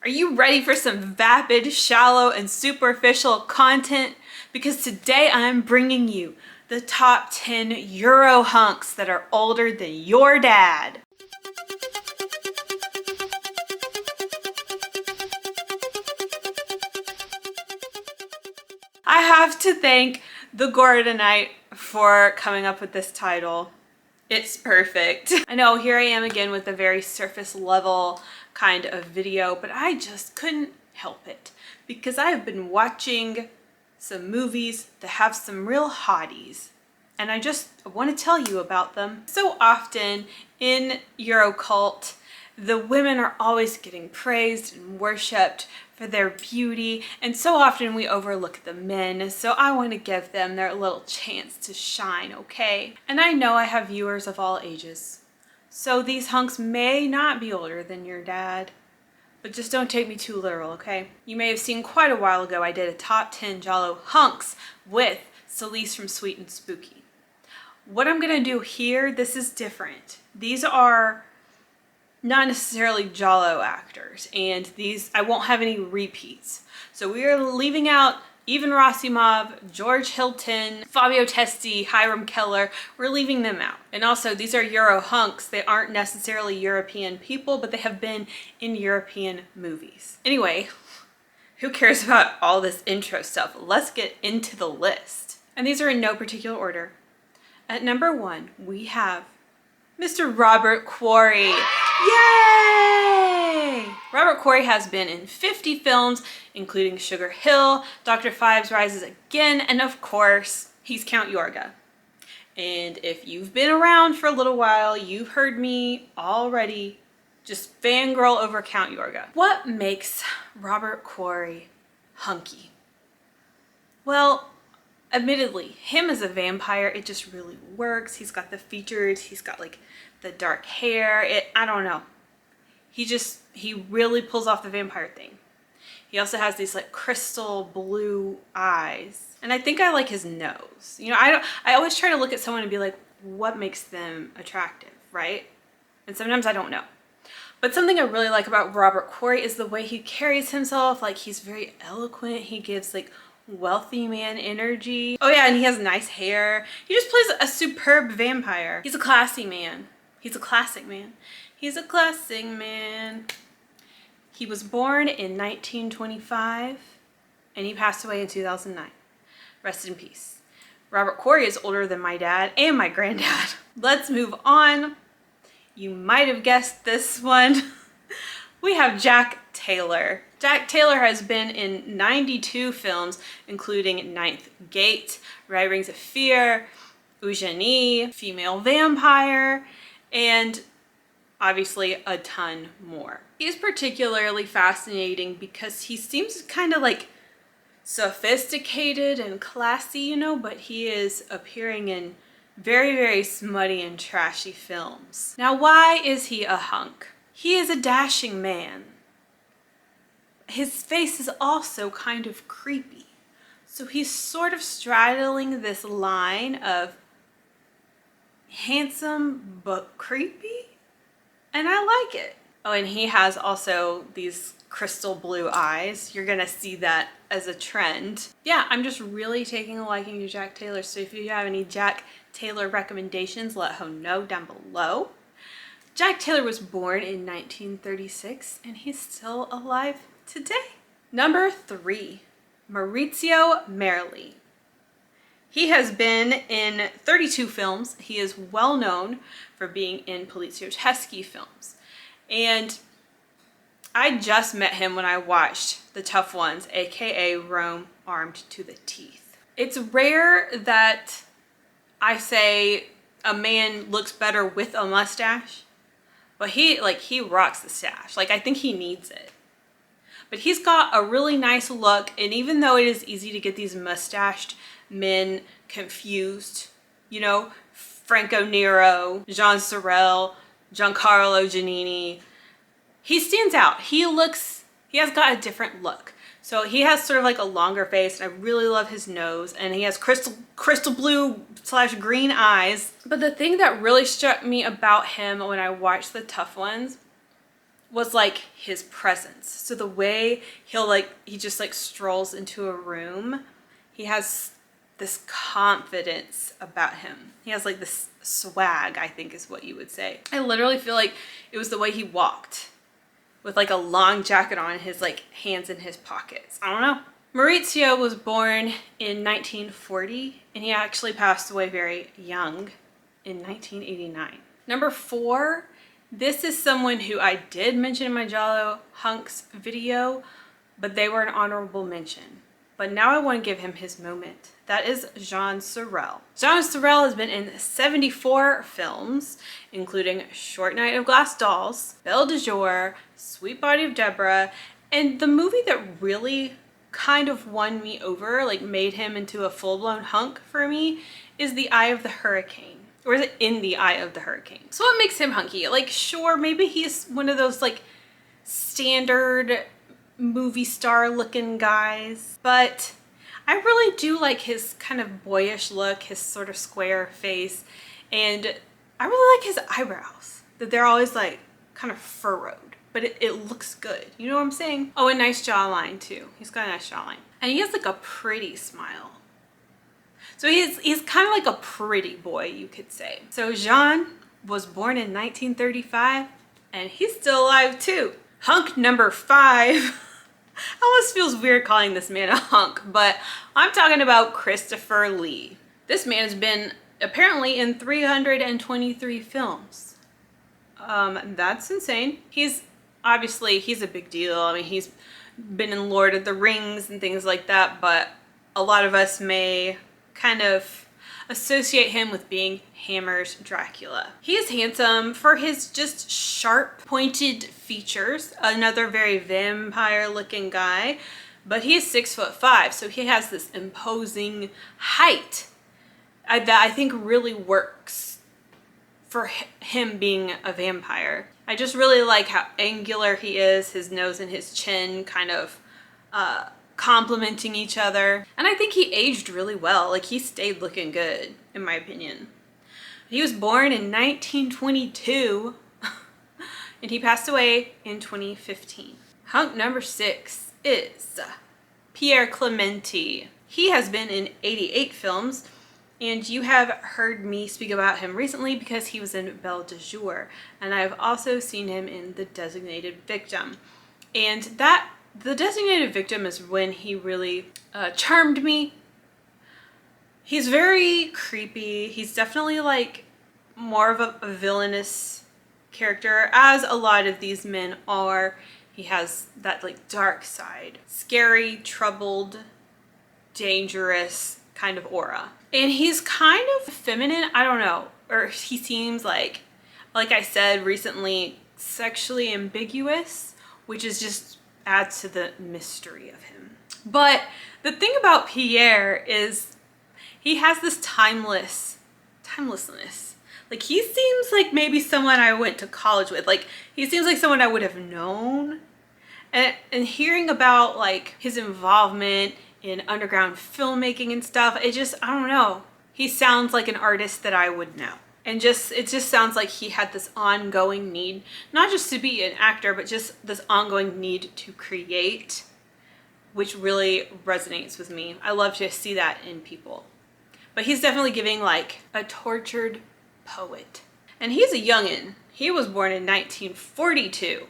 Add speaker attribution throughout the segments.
Speaker 1: Are you ready for some vapid, shallow, and superficial content? Because today I'm bringing you the top 10 Eurohunks that are older than your dad. I have to thank the Gordonite for coming up with this title. It's perfect. I know, here I am again with a very surface level kind of video, but I just couldn't help it because I have been watching some movies that have some real hotties, and I just want to tell you about them. So often in Eurocult, the women are always getting praised and worshipped for their beauty, and so often we overlook the men, so I want to give them their little chance to shine, okay? And I know I have viewers of all ages, so these hunks may not be older than your dad, but just don't take me too literal, okay? You may have seen quite a while ago I did a top 10 giallo hunks with Celeste from Sweet and Spooky. What I'm gonna do here, this is different. These are not necessarily giallo actors, and these, I won't have any repeats. So we are leaving out Even Rasimov, George Hilton, Fabio Testi, Hiram Keller. We're leaving them out. And also, these are Eurohunks. They aren't necessarily European people, but they have been in European movies. Anyway, who cares about all this intro stuff? Let's get into the list. And these are in no particular order. At number 1, we have Mr. Robert Quarry. Yay! Robert Quarry has been in 50 films, including Sugar Hill, Dr. Fives Rises Again, and of course, he's Count Yorga. And if you've been around for a little while, you've heard me already just fangirl over Count Yorga. What makes Robert Quarry hunky? Well, admittedly, him as a vampire, it just really works. He's got the features, he's got like the dark hair, I don't know. He really pulls off the vampire thing. He also has these like crystal blue eyes. And I think I like his nose. You know, I always try to look at someone and be like, what makes them attractive, right? And sometimes I don't know. But something I really like about Robert Quarry is the way he carries himself. Like, he's very eloquent. He gives like wealthy man energy. Oh yeah, and he has nice hair. He just plays a superb vampire. He's a classy man. He's a classic man. He's a classic man. He was born in 1925 and he passed away in 2009. Rest in peace. Robert Quarry is older than my dad and my granddad. Let's move on. You might have guessed this one. We have Jack Taylor. Jack Taylor has been in 92 films, including Ninth Gate, Red Rings of Fear, Eugenie, Female Vampire, and obviously a ton more. He's particularly fascinating because he seems kind of like sophisticated and classy, you know, but he is appearing in very, very smutty and trashy films. Now, why is he a hunk? He is a dashing man. His face is also kind of creepy. So he's sort of straddling this line of handsome but creepy, and I like it. Oh, and he has also these crystal blue eyes. You're gonna see that as a trend. Yeah, I'm just really taking a liking to Jack Taylor, so if you have any Jack Taylor recommendations, let him know down below. Jack Taylor was born in 1936 and he's still alive today. Number 3, Maurizio Merli. He has been in 32 films. He is well known for being in Maurizio Testi films. And I just met him when I watched The Tough Ones, aka Rome Armed to the Teeth. It's rare that I say a man looks better with a mustache, but he rocks the stash. Like, I think he needs it. But he's got a really nice look, and even though it is easy to get these mustached men confused, you know, Franco Nero, Jean Sorel, Giancarlo Giannini, he stands out. He has got a different look. So he has sort of like a longer face, and I really love his nose, and he has crystal blue / green eyes. But the thing that really struck me about him when I watched The Tough Ones was like his presence. So the way he just like strolls into a room, he has this confidence about him. He has like this swag, I think is what you would say. I literally feel like it was the way he walked with like a long jacket on, his like hands in his pockets. I don't know. Maurizio was born in 1940 and he actually passed away very young in 1989. Number 4, this is someone who I did mention in my giallo hunks video, but they were an honorable mention. But now I want to give him his moment. That is Jean Sorel. Jean Sorel has been in 74 films, including Short Night of Glass Dolls, Belle de Jour, Sweet Body of Deborah, and the movie that really kind of won me over, like made him into a full-blown hunk for me, is The Eye of the Hurricane. Or is it In the Eye of the Hurricane? So what makes him hunky? Like, sure, maybe he's one of those like standard movie star looking guys, but I really do like his kind of boyish look, his sort of square face, and I really like his eyebrows, that they're always like kind of furrowed, but it looks good. You know what I'm saying? Oh, a nice jawline too. He's got a nice jawline. And he has like a pretty smile. So he's kind of like a pretty boy, you could say. So Jean was born in 1935 and he's still alive too. Hunk number 5. Almost feels weird calling this man a hunk, but I'm talking about Christopher Lee. This man has been apparently in 323 films. That's insane. He's a big deal. I mean, he's been in Lord of the Rings and things like that, but a lot of us may kind of associate him with being Hammer's Dracula. He is handsome for his just sharp, pointed features. Another very vampire looking guy, but he's 6'5", so he has this imposing height that I think really works for him being a vampire. I just really like how angular he is, his nose and his chin kind of complementing each other. And I think he aged really well. Like, he stayed looking good, in my opinion. He was born in 1922 and he passed away in 2015. Hunk number 6 is Pierre Clementi. He has been in 88 films, and you have heard me speak about him recently because he was in Belle de Jour, and I've also seen him in The Designated Victim. And The Designated Victim is when he really charmed me. He's very creepy. He's definitely like more of a villainous character, as a lot of these men are. He has that like dark side, scary, troubled, dangerous kind of aura. And he's kind of feminine, I don't know, or he seems like I said recently, sexually ambiguous, which is just adds to the mystery of him. But the thing about Pierre is he has this timelessness. Like, he seems like maybe someone I went to college with. Like, he seems like someone I would have known. And hearing about like his involvement in underground filmmaking and stuff, I don't know. He sounds like an artist that I would know. And it just sounds like he had this ongoing need, not just to be an actor, but just this ongoing need to create, which really resonates with me. I love to see that in people. But he's definitely giving like a tortured poet. And he's a youngin'. He was born in 1942,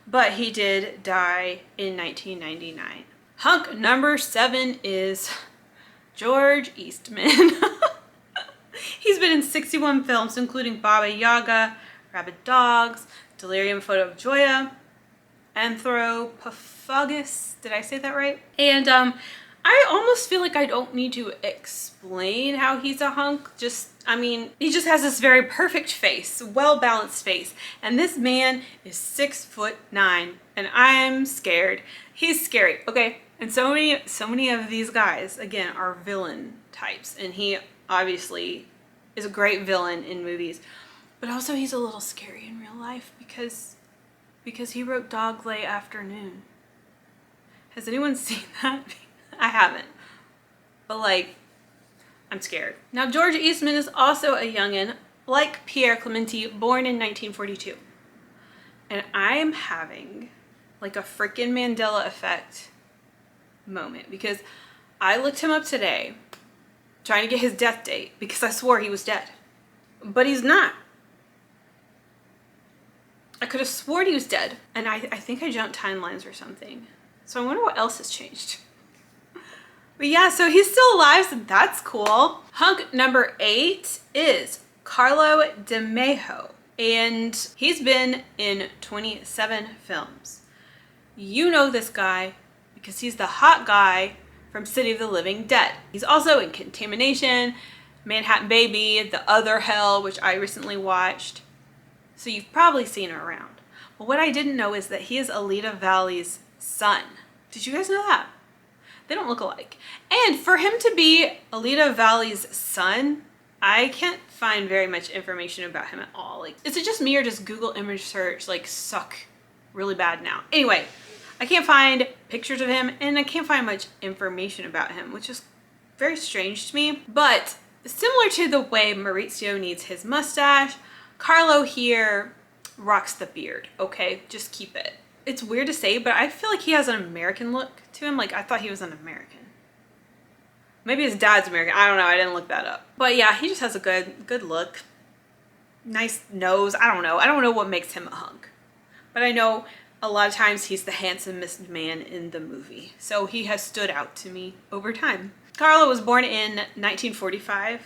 Speaker 1: but he did die in 1999. Hunk number 7 is George Eastman. He's been in 61 films, including Baba Yaga, Rabid Dogs, Delirium Photo of Joya, Anthropophagus. Did I say that right? And I almost feel like I don't need to explain how he's a hunk. He just has this very perfect face, well-balanced face. And this man is 6'9", and I'm scared. He's scary, okay? And so many of these guys, again, are villain types. And he obviously is a great villain in movies. But also he's a little scary in real life because he wrote Dogleg Afternoon. Has anyone seen that? I haven't. But like, I'm scared. Now, George Eastman is also a youngin', like Pierre Clementi, born in 1942. And I am having like a freaking Mandela effect moment because I looked him up today trying to get his death date because I swore he was dead, but he's not. I could have sworn he was dead, and I think I jumped timelines or something. So I wonder what else has changed. But yeah, so he's still alive, so that's cool. Hunk number 8 is Carlo de Mejo, and he's been in 27 films. You know this guy because he's the hot guy from City of the Living Dead. He's also in Contamination, Manhattan Baby, The Other Hell, which I recently watched. So you've probably seen him around. But what I didn't know is that he is Alida Valli's son. Did you guys know that? They don't look alike. And for him to be Alida Valli's son, I can't find very much information about him at all. Like, is it just me or does Google image search like suck really bad now? Anyway, I can't find pictures of him and I can't find much information about him, which is very strange to me. But similar to the way Maurizio needs his mustache, Carlo here rocks the beard, okay? Just keep it. It's weird to say, but I feel like he has an American look to him. Like, I thought he was an American. Maybe his dad's American. I don't know. I didn't look that up. But yeah, he just has a good look. Nice nose. I don't know. I don't know what makes him a hunk. But I know a lot of times he's the handsomest man in the movie. So he has stood out to me over time. Carlo was born in 1945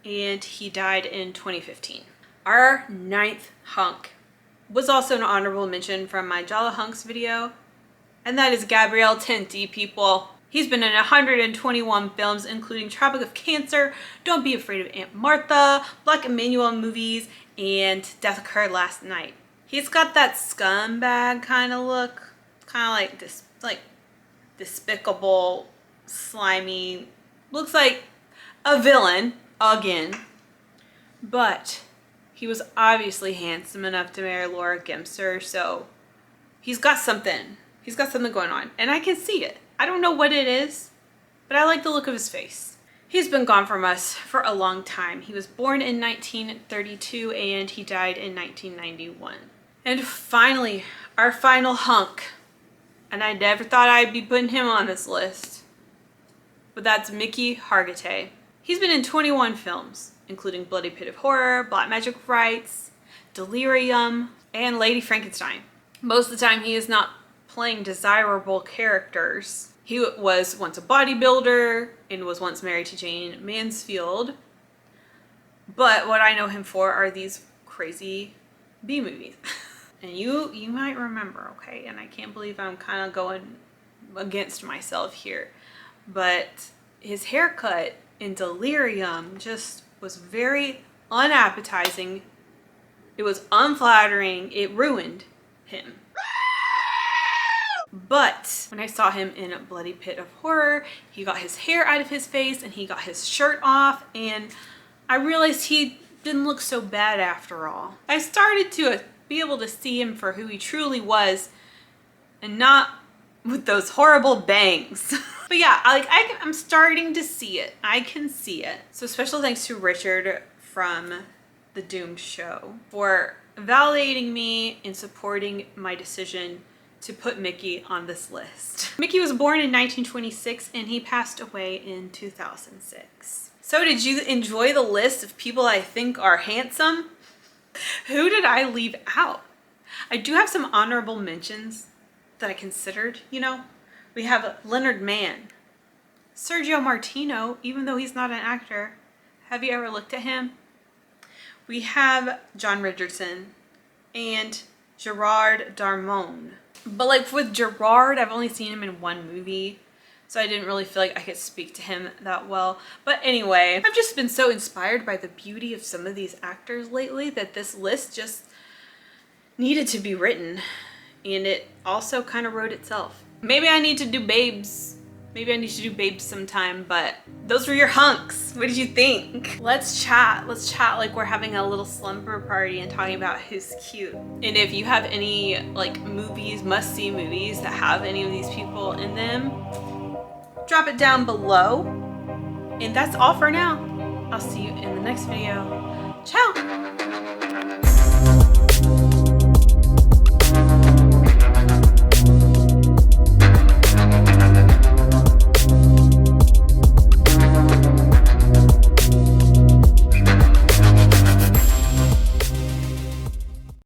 Speaker 1: and he died in 2015. Our 9th hunk was also an honorable mention from my Eurahunks video, and that is Gabriel Tinti, people. He's been in 121 films, including Tropic of Cancer, Don't Be Afraid of Aunt Martha, Black Emmanuel movies, and Death Occurred Last Night. He's got that scumbag kind of look, kind of like this, like despicable, slimy, looks like a villain again, but he was obviously handsome enough to marry Laura Gemser, so he's got something. He's got something going on, and I can see it. I don't know what it is, but I like the look of his face. He's been gone from us for a long time. He was born in 1932, and he died in 1991. And finally, our final hunk, and I never thought I'd be putting him on this list, but that's Mickey Hargitay. He's been in 21 films, including Bloody Pit of Horror, Black Magic Rites, Delirium, and Lady Frankenstein. Most of the time he is not playing desirable characters. He was once a bodybuilder and was once married to Jane Mansfield. But what I know him for are these crazy B movies. And you might remember, okay? And I can't believe I'm kind of going against myself here. But his haircut in Delirium just was very unappetizing. It was unflattering. It ruined him. But when I saw him in Bloody Pit of Horror, he got his hair out of his face and he got his shirt off, and I realized he didn't look so bad after all. I started to be able to see him for who he truly was and not with those horrible bangs. But yeah, I'm starting to see it. I can see it. So special thanks to Richard from The Doomed Show for validating me and supporting my decision to put Mickey on this list. Mickey was born in 1926 and he passed away in 2006. So did you enjoy the list of people I think are handsome? Who did I leave out? I do have some honorable mentions that I considered, you know. We have Leonard Mann, Sergio Martino, even though he's not an actor. Have you ever looked at him? We have John Richardson and Gerard Darmon. But like with Gerard, I've only seen him in one movie, so I didn't really feel like I could speak to him that well. But anyway, I've just been so inspired by the beauty of some of these actors lately that this list just needed to be written, and it also kind of wrote itself. Maybe I need to do Babes. Maybe I need to do Babes sometime, but those were your hunks. What did you think? Let's chat. Let's chat like we're having a little slumber party and talking about who's cute. And if you have any like movies, must-see movies that have any of these people in them, drop it down below. And that's all for now. I'll see you in the next video. Ciao.